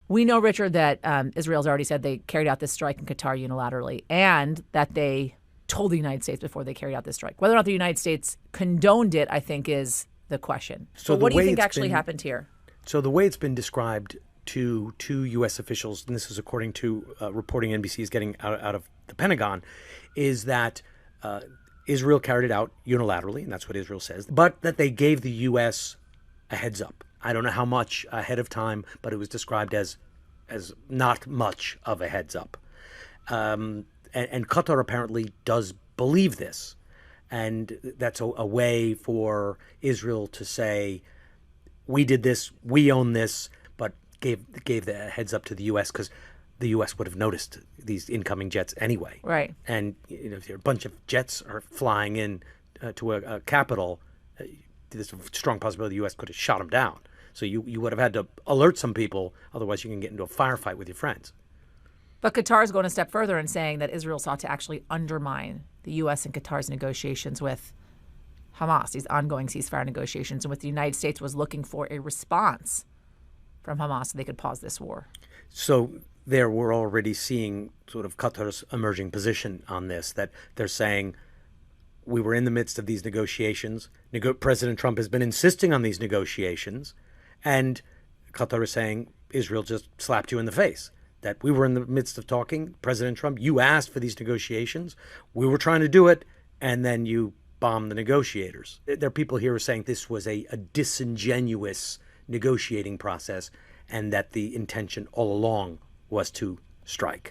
We know, Richard, that Israel's already said they carried out this strike in Qatar unilaterally and that they told the United States before they carried out this strike. Whether or not the United States condoned it, I think, is the question. So what do you think actually happened here? So the way it's been described to two U.S. officials, and this is according to reporting NBC is getting out of the Pentagon, is that Israel carried it out unilaterally, and that's what Israel says, but that they gave the U.S. a heads up. I don't know how much ahead of time, but it was described as not much of a heads up. And Qatar apparently does believe this. And that's a way for Israel to say, we did this, we own this, but gave the heads up to the U.S. because the U.S. would have noticed these incoming jets anyway. Right. And if a bunch of jets are flying in to a capital, there's a strong possibility the U.S. could have shot them down. So you would have had to alert some people, otherwise you can get into a firefight with your friends. But Qatar is going a step further and saying that Israel sought to actually undermine the U.S. and Qatar's negotiations with Hamas, these ongoing ceasefire negotiations, and with the United States was looking for a response from Hamas so they could pause this war. So there we're already seeing sort of Qatar's emerging position on this, that they're saying, we were in the midst of these negotiations. President Trump has been insisting on these negotiations. And Qatar is saying, Israel just slapped you in the face. That we were in the midst of talking. President Trump, you asked for these negotiations. We were trying to do it. And then you bombed the negotiators. There are people here who are saying this was a disingenuous negotiating process and that the intention all along was to strike.